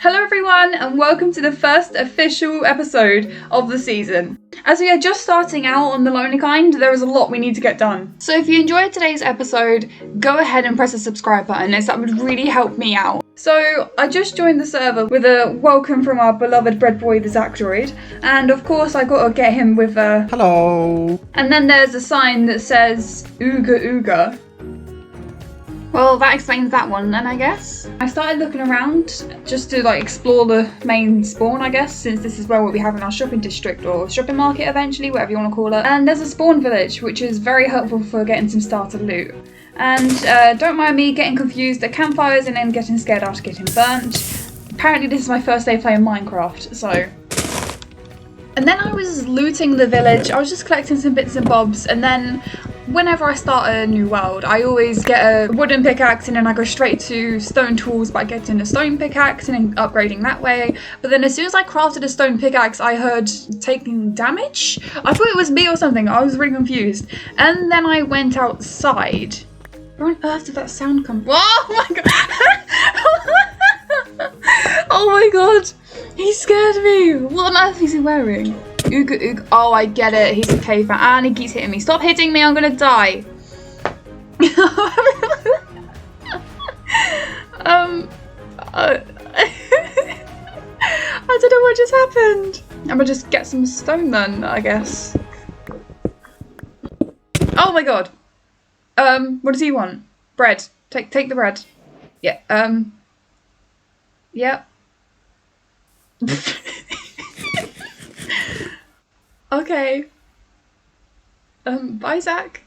Hello everyone and welcome to the first official episode of the season. As we are just starting out on TheLonelyKind, there is a lot we need to get done. So if you enjoyed today's episode, go ahead and press the subscribe button as that would really help me out. So I just joined the server with a welcome from our beloved bread boy TheZakDroid, and of course I gotta get him with a hello. And then there's a sign that says Ooga Ooga. Well, that explains that one then, I guess. I started looking around just to explore the main spawn, I guess, since this is where we'll be having our shopping district or shopping market eventually, whatever you want to call it. And there's a spawn village, which is very helpful for getting some starter loot. And don't mind me getting confused at campfires and then getting scared after getting burnt. Apparently this is my first day playing Minecraft, so... And then I was looting the village, I was just collecting some bits and bobs, and then whenever I start a new world, I always get a wooden pickaxe and then I go straight to stone tools by getting a stone pickaxe and then upgrading that way. But then as soon as I crafted a stone pickaxe, I heard taking damage? I thought it was me or something, I was really confused. And then I went outside. Where on earth did that sound come from? Oh my god! Oh my god! He scared me! What on earth is he wearing? Ooga ooga. Oh, I get it. He's a caveman and he keeps hitting me. Stop hitting me, I'm gonna die. I don't know what just happened. I'm gonna just get some stone then, I guess. Oh my god. What does he want? Bread. Take the bread. Yeah, yep. Okay. Bye Zach.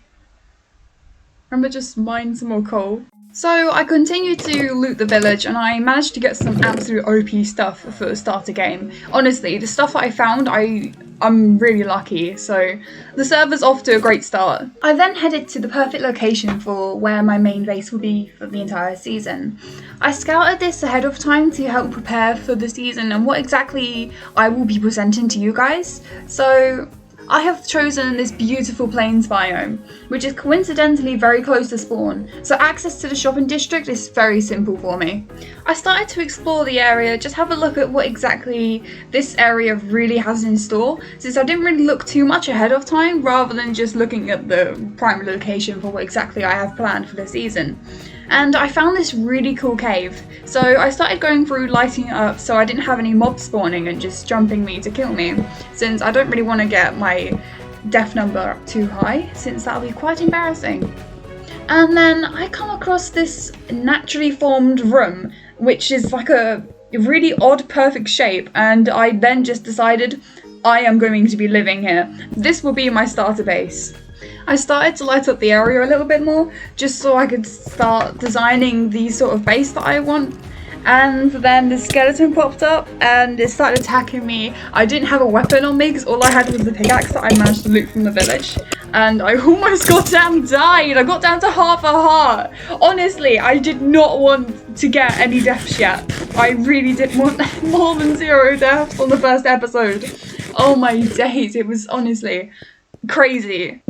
Remember, just mine some more coal. So I continued to loot the village and I managed to get some absolute OP stuff for the starter game. Honestly, the stuff that I found, I'm really lucky, so the server's off to a great start. I then headed to the perfect location for where my main base will be for the entire season. I scouted this ahead of time to help prepare for the season and what exactly I will be presenting to you guys. So I have chosen this beautiful plains biome, which is coincidentally very close to spawn, so access to the shopping district is very simple for me. I started to explore the area, just have a look at what exactly this area really has in store, since I didn't really look too much ahead of time, rather than just looking at the prime location for what exactly I have planned for the season. And I found this really cool cave, so I started going through lighting it up so I didn't have any mobs spawning and just jumping me to kill me, since I don't really want to get my death number up too high, since that'll be quite embarrassing. And then I come across this naturally formed room, which is like a really odd perfect shape, and I then just decided I am going to be living here. This will be my starter base. I started to light up the area a little bit more, just so I could start designing the sort of base that I want. And then the skeleton popped up and it started attacking me. I didn't have a weapon on me because all I had was the pickaxe that I managed to loot from the village. And I almost died. I got down to half a heart. Honestly, I did not want to get any deaths yet. I really didn't want more than 0 deaths on the first episode. Oh my days, it was honestly crazy.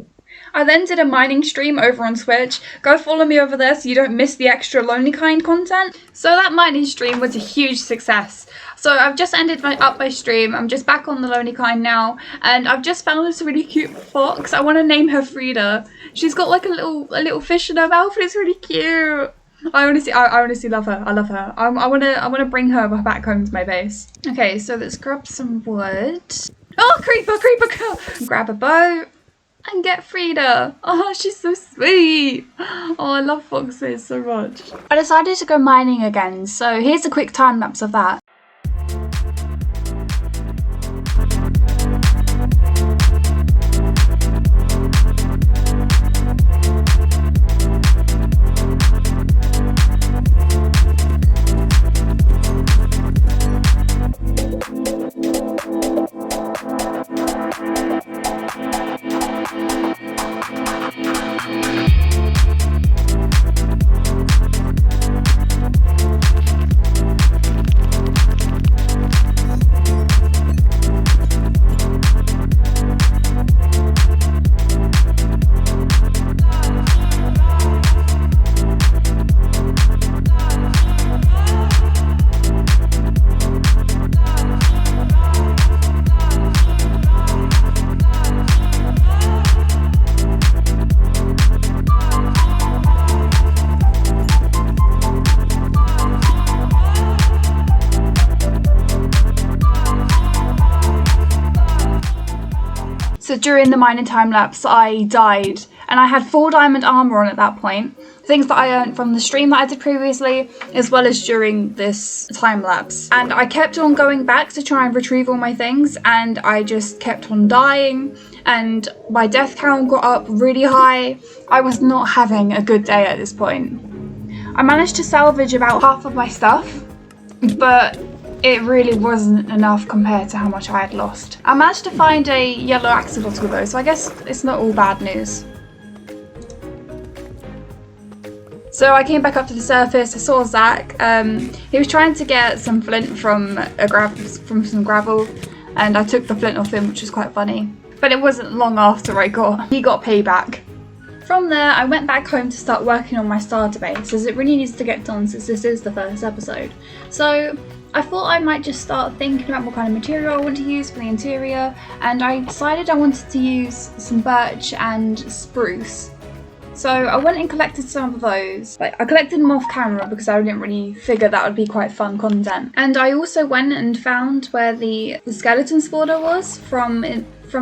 I then did a mining stream over on Twitch. Go follow me over there so you don't miss the extra LonelyKind content. So that mining stream was a huge success. So I've just ended my stream. I'm just back on TheLonelyKind now, and I've just found this really cute fox. I want to name her Frida. She's got like a little fish in her mouth, and it's really cute. I honestly love her. I love her. I wanna bring her back home to my base. Okay, so let's grab some wood. Oh, creeper! Grab a bow. And get Frida. Oh, she's so sweet. Oh, I love foxes so much. I decided to go mining again, so here's a quick time lapse of that. during the mining time lapse I died, and I had full diamond armor on at that point. Things that I earned from the stream that I did previously, as well as during this time lapse. And I kept on going back to try and retrieve all my things, and I just kept on dying, and my death count got up really high. I was not having a good day at this point. I managed to salvage about half of my stuff, but it really wasn't enough compared to how much I had lost. I managed to find a yellow axolotl though, so I guess it's not all bad news. So I came back up to the surface, I saw Zach. He was trying to get some flint from some gravel, and I took the flint off him, which was quite funny. But it wasn't long after he got payback. From there, I went back home to start working on my starter base, as it really needs to get done since this is the first episode. So I thought I might just start thinking about what kind of material I want to use for the interior, and I decided I wanted to use some birch and spruce. So I went and collected some of those. I collected them off camera because I didn't really figure that would be quite fun content. And I also went and found where the skeleton spawner was from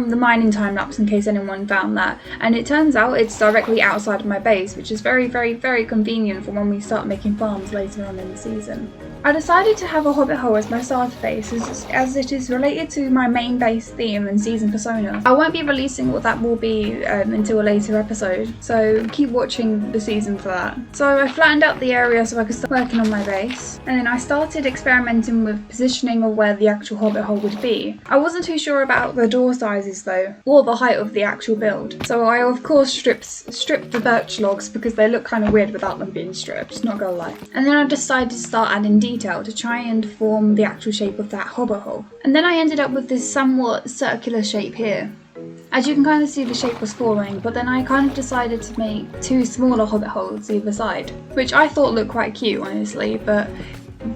the mining time lapse, in case anyone found that. And it turns out it's directly outside of my base, which is very, very, very convenient for when we start making farms later on in the season. I decided to have a hobbit hole as my starter base as it is related to my main base theme and season persona. I won't be releasing what that will be until a later episode, so keep watching the season for that. So I flattened out the area so I could start working on my base, and then I started experimenting with positioning of where the actual hobbit hole would be. I wasn't too sure about the door sizes though, or the height of the actual build, so I of course stripped the birch logs because they look kind of weird without them being stripped, not gonna lie. And then I decided to start adding detail to try and form the actual shape of that hobbit hole. And then I ended up with this somewhat circular shape here. As you can kind of see, the shape was forming, but then I kind of decided to make two smaller hobbit holes either side, which I thought looked quite cute honestly, but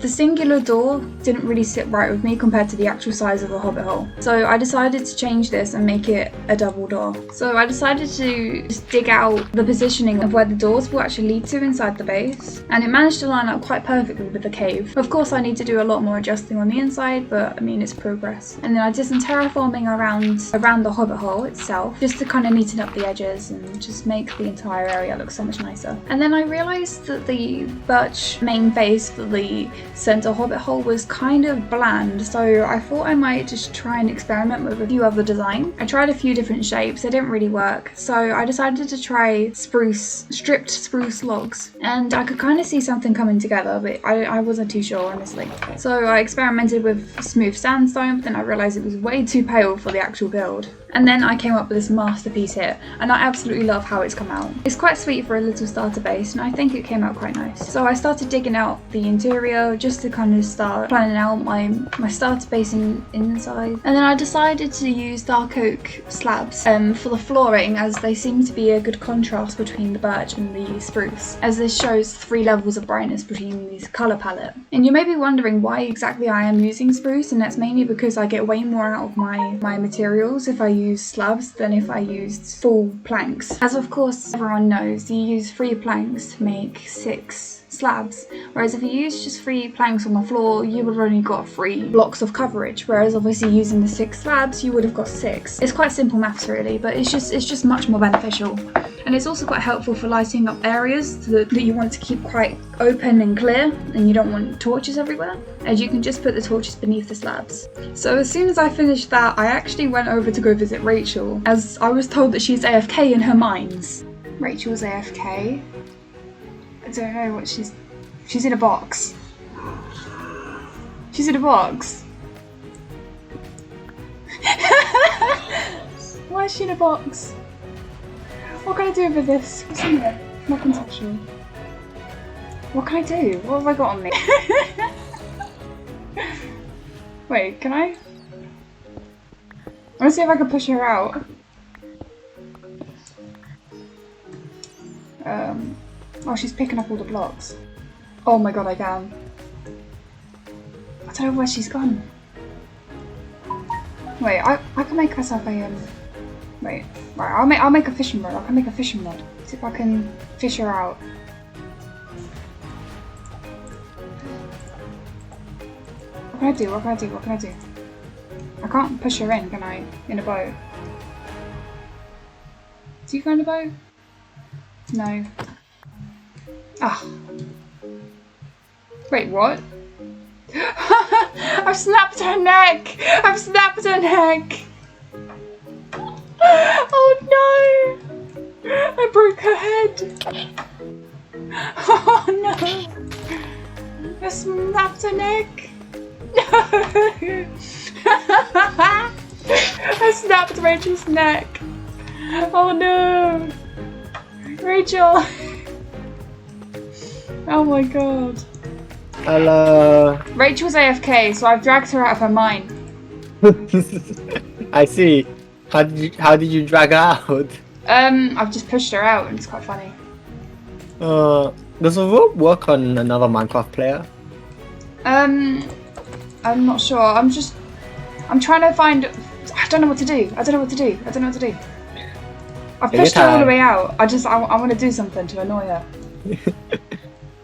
the singular door didn't really sit right with me compared to the actual size of the hobbit hole. So I decided to change this and make it a double door. So I decided to just dig out the positioning of where the doors will actually lead to inside the base, and it managed to line up quite perfectly with the cave. Of course I need to do a lot more adjusting on the inside, but I mean it's progress. And then I did some terraforming around the hobbit hole itself, just to kind of neaten up the edges and just make the entire area look so much nicer. And then I realised that the birch main base for the center hobbit hole was kind of bland, so I thought I might just try and experiment with a few other designs. I tried a few different shapes, they didn't really work, so I decided to try stripped spruce logs, and I could kind of see something coming together, but I wasn't too sure honestly. So I experimented with smooth sandstone, but then I realised it was way too pale for the actual build. And then I came up with this masterpiece here, and I absolutely love how it's come out. It's quite sweet for a little starter base, and I think it came out quite nice. So I started digging out the interior just to kind of start planning out my starter base inside. And then I decided to use dark oak slabs for the flooring, as they seem to be a good contrast between the birch and the spruce, as this shows 3 levels of brightness between these colour palette. And you may be wondering why exactly I am using spruce, and that's mainly because I get way more out of my materials if I use slabs than if I used full planks. As of course everyone knows, you use 3 planks to make 6 slabs, whereas if you use just 3 planks on the floor, you would have only got 3 blocks of coverage, whereas obviously using the 6 slabs you would have got 6. It's quite simple maths really, but it's just much more beneficial. And it's also quite helpful for lighting up areas that you want to keep quite open and clear, and you don't want torches everywhere, as you can just put the torches beneath the slabs. So as soon as I finished that, I actually went over to go visit Rachel, as I was told that she's AFK in her mines. Rachel's AFK. I don't know what she's in a box. She's in a box. Why is she in a box? What can I do with this? What's in it? Not conceptual. What can I do? What have I got on me? Wait, can I? I want to see if I can push her out. Oh, she's picking up all the blocks. Oh my god, I can. I don't know where she's gone. Wait, I can make myself a Wait, right, I'll make a fishing rod. I can make a fishing rod. See if I can fish her out. What can I do? What can I do? What can I do? I can't push her in, can I? In a boat. Do you go on a boat? No. Ah. Wait, what? I've snapped her neck! I've snapped her neck! Oh no! I broke her head! Oh no! I snapped her neck! No! I snapped Rachel's neck! Oh no! Rachel! Oh my god. Hello. Rachel's AFK, so I've dragged her out of her mind. I see. How did you drag her out? I've just pushed her out and it's quite funny. Does a rope work on another Minecraft player? I'm not sure. I'm trying to find. I don't know what to do. I don't know what to do. I pushed her all the way out. I want to do something to annoy her.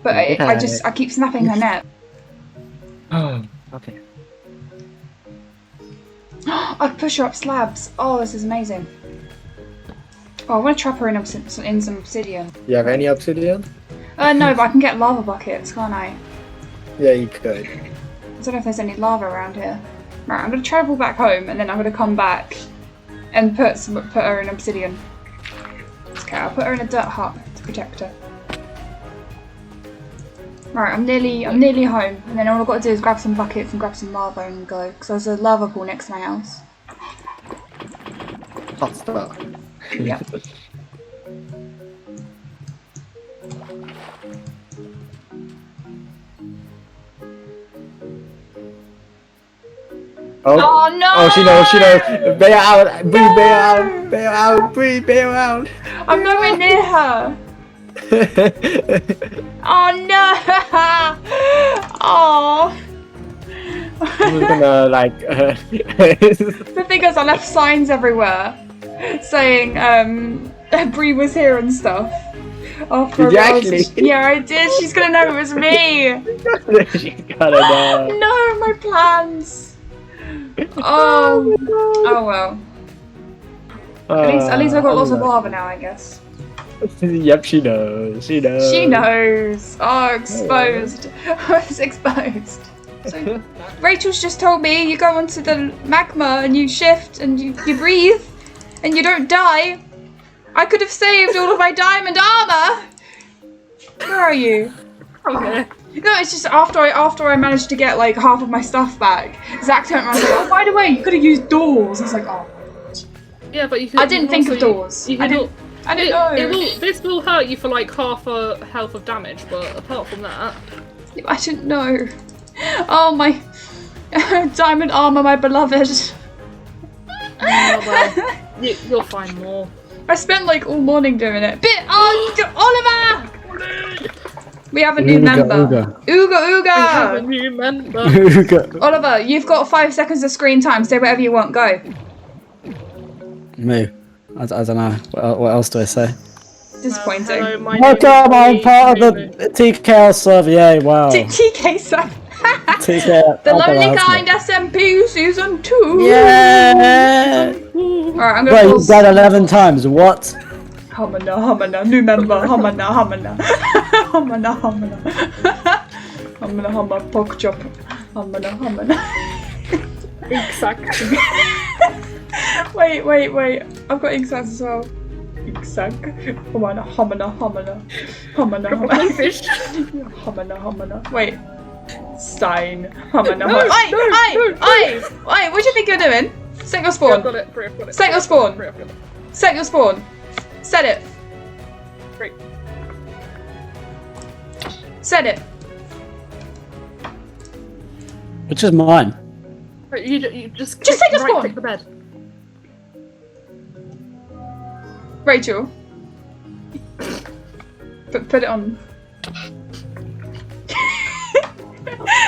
But I keep snapping her neck. Oh, okay. I push her up slabs. Oh, this is amazing. Oh, I want to trap her in some obsidian. You have any obsidian? No, but I can get lava buckets, can't I? Yeah, you could. I don't know if there's any lava around here. Right, I'm going to travel back home and then I'm going to come back and put her in obsidian. Okay, I'll put her in a dirt hut to protect her. Right, I'm nearly home, and then all I've got to do is grab some buckets and grab some lava and go, because there's a lava pool next to my house. Hot stuff. Yep. Oh no! Oh, she knows. Bail out. Bail out. Bail out. I'm nowhere near her. Oh no! Oh. I'm just gonna like. The thing is, I left signs everywhere saying Bree was here and stuff. Did you actually? Yeah, I did. She's gonna know it was me. She's gotta know. No, my plans. Oh. Oh well. At least I've got lots of lava now, I guess. Yep, she knows. She knows. She knows. Oh, exposed. I was exposed. So, Rachel's just told me you go onto the magma and you shift and you breathe and you don't die. I could have saved all of my diamond armor. Where are you? Okay. No, it's just after I managed to get like half of my stuff back, Zach turned around and was like, oh, by the way, you could have used doors. I was like, oh. Yeah, but you could. I didn't think of doors. I didn't know. This will hurt you for like half a health of damage, but apart from that, I didn't know. Oh my diamond armor, my beloved. oh, well, you'll find more. I spent like all morning doing it. Oliver! We have a new member. Ooga. We have a new member. Oliver, you've got 5 seconds of screen time. Say whatever you want. Go. Me. I don't know. What else do I say? Disappointing. Hello, my Welcome, name I'm part of the TKL server. Yay! Wow. TK server. TKL. The Lonely Kind SMP Season 2. Yeah. Alright, I'm Wait, gonna you've done 11 times. What? Hamana, new member. Hamana. Hamana, pork chop. Hamana. Exactly. Wait. I've got exact as well. Exact. Hamana. Fish. Hamana. Wait. Stein. Hamana. No, Oi! What do you think you're doing? Set your spawn. I've got it. Set your spawn. Set your spawn. Set it. Great. Set it. Which is mine? You just set your spawn. Click the bed. Rachel. Put it on.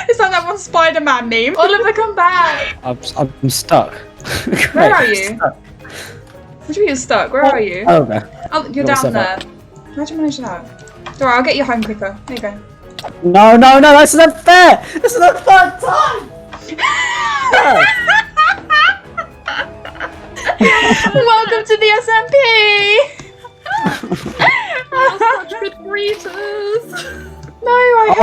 It's like that one Spider-Man meme. Oliver, come back. I'm stuck. Where are you? What do you mean you're stuck? Where are you? Oh, okay. Oh, you're down there. How'd you manage that? Alright, I'll get you home quicker. There you go. No, that's not fair! This is not fair time! Welcome to the SMP!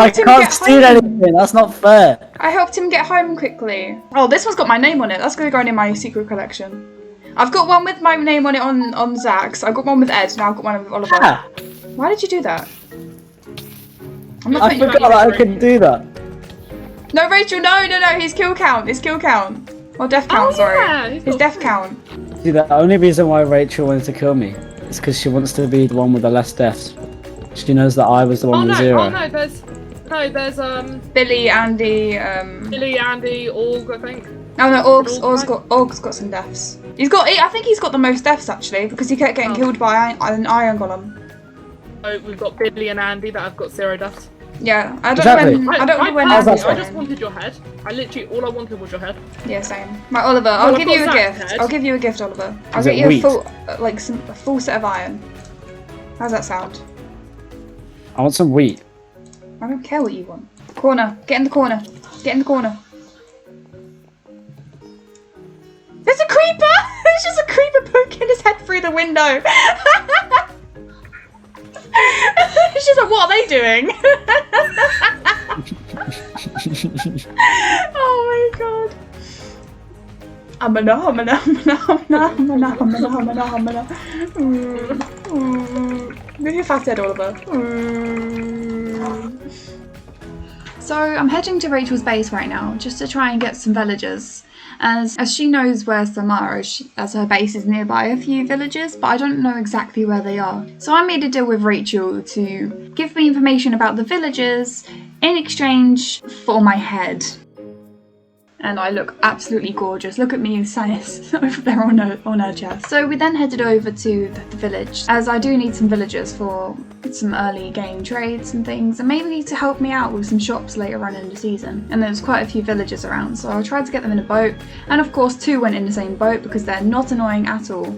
helped him can't get steal home. anything. That's not fair. I helped him get home quickly. Oh, this one's got my name on it. That's going to go in my secret collection. I've got one with my name on it on Zach's. I've got one with Ed. Now I've got one with Oliver. Ah, Why did you do that? I'm not I putting you forgot on. that I could do that. No, Rachel, no. His kill count. His kill count. Or death count, sorry. Yeah, His death count. See, the only reason why Rachel wanted to kill me is because she wants to be the one with the less deaths. She knows that I was the one with zero. There's Billy, Andy, Billy, Andy, Org, I think. Oh no, Org's got some deaths. I think he's got the most deaths actually, because he kept getting killed by an iron golem. So we've got Billy and Andy that have got 0 deaths. Yeah, I don't Exactly. know when. I don't know when. How's that Andy's I sound? just wanted your head. All I wanted was your head. Yeah, same. Right, Oliver, I'll Well, give I've you a got gift. Zach's head. I'll give you a gift, Oliver. I'll Is get it you a wheat? full, a full set of iron. How's that sound? I want some wheat. I don't care what you want. Corner. Get in the corner. Get in the corner. There's a creeper! There's just a creeper poking his head through the window. It's just like, what are they doing? Oh my god. Move your fat head, Oliver. So I'm heading to Rachel's base right now, just to try and get some villagers. As she knows where some are, as her base is nearby a few villages, but I don't know exactly where they are. So I made a deal with Rachel to give me information about the villagers in exchange for my head. And I look absolutely gorgeous. Look at me, Sinis, over there on her chest. So we then headed over to the village, as I do need some villagers for some early game trades and things, and maybe to help me out with some shops later on in the season. And there's quite a few villagers around, so I tried to get them in a boat. And of course 2 went in the same boat because they're not annoying at all.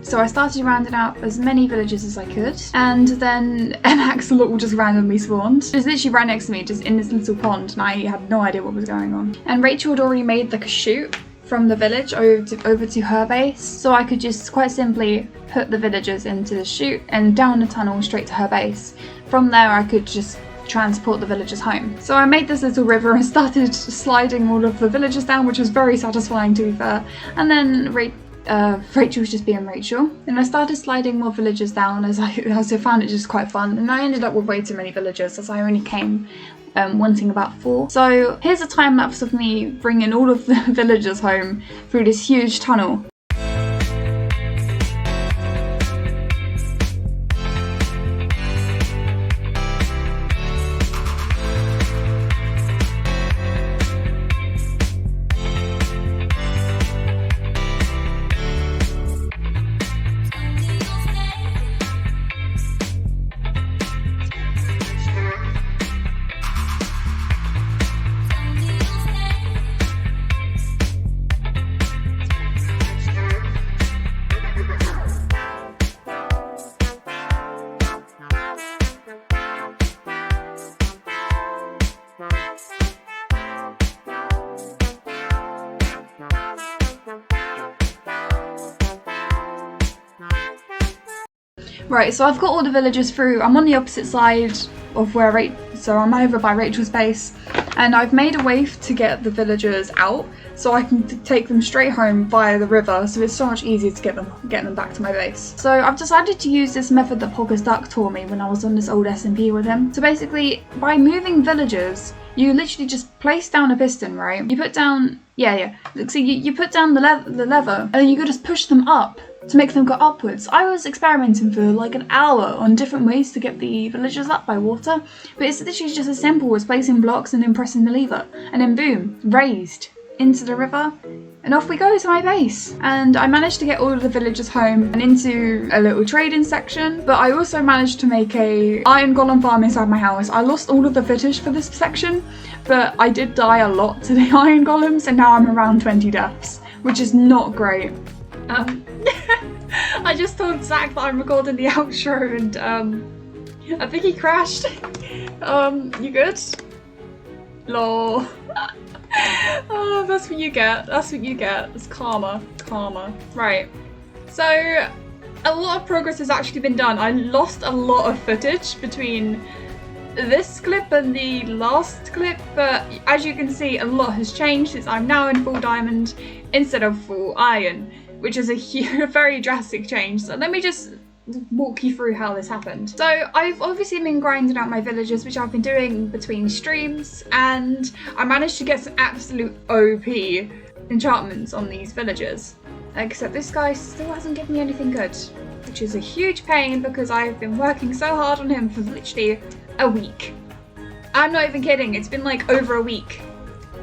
So I started rounding up as many villagers as I could, and then an axolotl just randomly spawned. Just literally right next to me, just in this little pond, and I had no idea what was going on. And Rachel had already made like a chute from the village over to her base, so I could just quite simply put the villagers into the chute and down the tunnel straight to her base. From there I could just transport the villagers home. So I made this little river and started sliding all of the villagers down, which was very satisfying to be fair. And then Rachel was just being Rachel, and I started sliding more villagers down as I found it just quite fun, and I ended up with way too many villagers as I only came wanting about 4. So here's a time lapse of me bringing all of the villagers home through this huge tunnel. Right, so I've got all the villagers through. I'm on the opposite side of where so I'm over by Rachel's base, and I've made a way to get the villagers out so I can take them straight home via the river, so it's so much easier to get them back to my base. So I've decided to use this method that Pogger's Duck taught me when I was on this old SMP with him. So basically, by moving villagers, you literally just place down a piston, right? You put down, so you put down the lever, and then you could just push them up to make them go upwards. I was experimenting for like an hour on different ways to get the villagers up by water, but it's literally just as simple as placing blocks and then pressing the lever, and then boom, raised into the river, and off we go to my base. And I managed to get all of the villagers home and into a little trading section, but I also managed to make a iron golem farm inside my house. I lost all of the footage for this section, but I did die a lot to the iron golems, and now I'm around 20 deaths, which is not great. I just told Zach that I'm recording the outro, and I think he crashed. You good? Lol. Oh, that's what you get. That's what you get. It's karma. Karma. Right. So, a lot of progress has actually been done. I lost a lot of footage between this clip and the last clip, but as you can see, a lot has changed since I'm now in full diamond instead of full iron, which is a very drastic change. So let me just walk you through how this happened. So I've obviously been grinding out my villagers, which I've been doing between streams, and I managed to get some absolute OP enchantments on these villagers. Except this guy still hasn't given me anything good, which is a huge pain because I've been working so hard on him for literally a week. I'm not even kidding, it's been like over a week.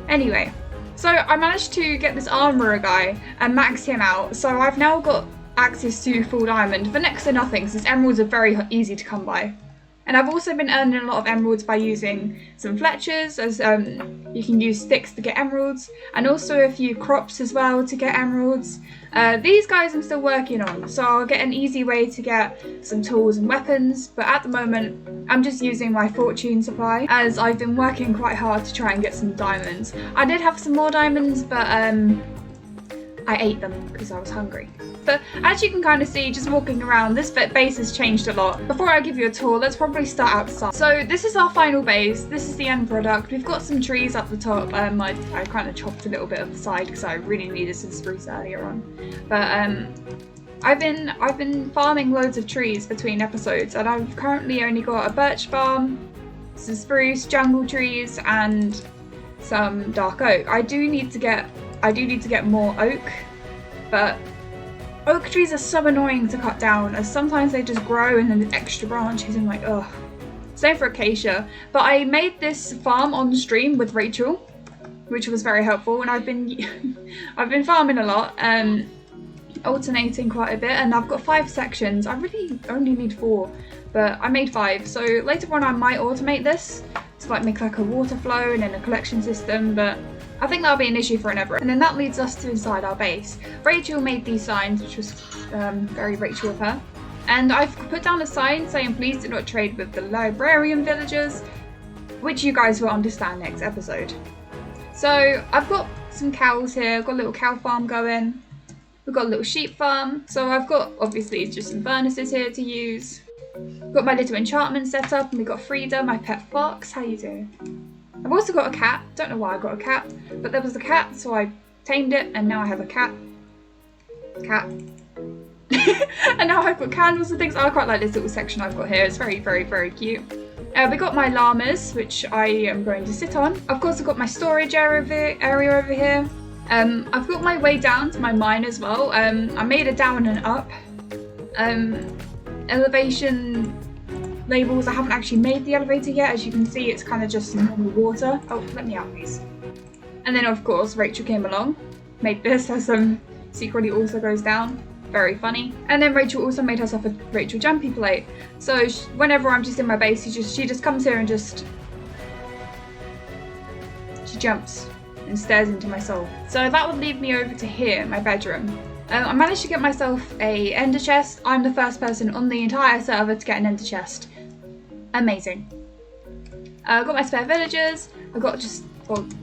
Anyway, so I managed to get this armourer guy and max him out, so I've now got access to full diamond for next to nothing since emeralds are very easy to come by. And I've also been earning a lot of emeralds by using some fletchers, as you can use sticks to get emeralds, and also a few crops as well to get emeralds. These guys I'm still working on, so I'll get an easy way to get some tools and weapons, but at the moment I'm just using my fortune supply as I've been working quite hard to try and get some diamonds. I did have some more diamonds, but I ate them because I was hungry. But as you can kind of see, just walking around, this base has changed a lot. Before I give you a tour, let's probably start outside. So this is our final base. This is the end product. We've got some trees up the top. I kind of chopped a little bit of the side because I really needed some spruce earlier on. But I've been farming loads of trees between episodes, and I've currently only got a birch farm, some spruce, jungle trees, and some dark oak. I do need to get more oak, but oak trees are so annoying to cut down as sometimes they just grow and then there's extra branches and like, ugh. Same for acacia. But I made this farm on stream with Rachel, which was very helpful, and I've been farming a lot, alternating quite a bit, and I've got 5 sections. I really only need 4, but I made 5. So later on I might automate this to like make like a water flow and then a collection system, but I think that'll be an issue for forever. And then that leads us to inside our base. Rachel made these signs, which was very Rachel of her. And I've put down a sign saying please do not trade with the librarian villagers, which you guys will understand next episode. So I've got some cows here, I've got a little cow farm going. We've got a little sheep farm. So I've got obviously just some furnaces here to use. Got my little enchantment set up, and we've got Frida, my pet fox. How you doing? I've also got a cat. Don't know why I got a cat, but there was a cat, so I tamed it, and now I have a cat. And now I've got candles and things. I quite like this little section I've got here. It's very, very, very cute. We got my llamas, which I am going to sit on. Of course, I've got my storage area over here. I've got my way down to my mine as well. I made a down and up. Elevation labels. I haven't actually made the elevator yet. As you can see, it's kind of just normal water. Oh, let me out, please. And then, of course, Rachel came along, made this as secretly also goes down. Very funny. And then Rachel also made herself a Rachel jumpy plate. So whenever I'm just in my base, she just comes here and she jumps and stares into my soul. So that would lead me over to here, my bedroom. I managed to get myself a ender chest. I'm the first person on the entire server to get an ender chest. Amazing. I've got my spare villagers. I've got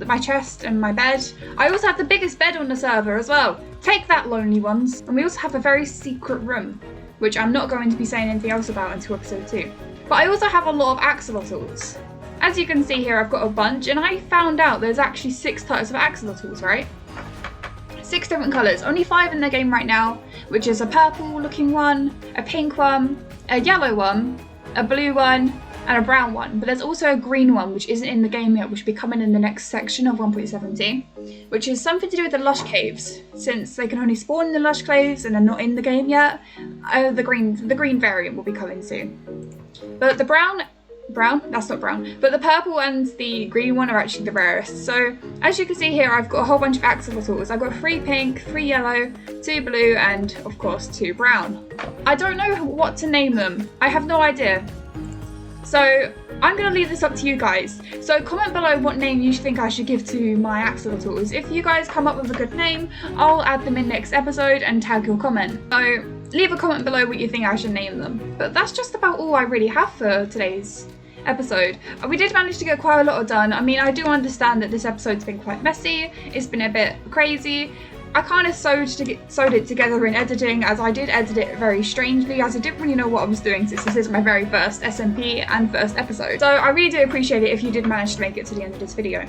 my chest and my bed. I also have the biggest bed on the server as well. Take that, lonely ones. And we also have a very secret room, which I'm not going to be saying anything else about until episode 2. But I also have a lot of axolotls. As you can see here, I've got a bunch, and I found out there's actually 6 types of axolotls, right? 6 different colours. Only 5 in the game right now, which is a purple looking one, a pink one, a yellow one, a blue one, and a brown one. But there's also a green one, which isn't in the game yet, which will be coming in the next section of 1.17, which is something to do with the lush caves. Since they can only spawn in the lush caves and are not in the game yet, the green variant will be coming soon. But the that's not brown, but the purple and the green one are actually the rarest. So as you can see here, I've got a whole bunch of axolotls. I've got 3 pink, 3 yellow, 2 blue, and of course 2 brown. I don't know what to name them. I have no idea. So I'm going to leave this up to you guys. So comment below what name you think I should give to my axolotls. If you guys come up with a good name, I'll add them in next episode and tag your comment. So leave a comment below what you think I should name them. But that's just about all I really have for today's episode. We did manage to get quite a lot done. I mean, I do understand that this episode's been quite messy. It's been a bit crazy. I kind of sewed it together in editing, as I did edit it very strangely, as I didn't really know what I was doing since this is my very first SMP and first episode. So I really do appreciate it if you did manage to make it to the end of this video.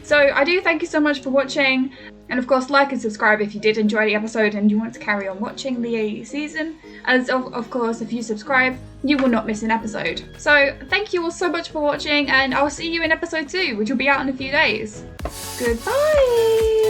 So I do thank you so much for watching, and of course like and subscribe if you did enjoy the episode and you want to carry on watching the season, as of course if you subscribe you will not miss an episode. So thank you all so much for watching, and I'll see you in episode 2, which will be out in a few days. Goodbye!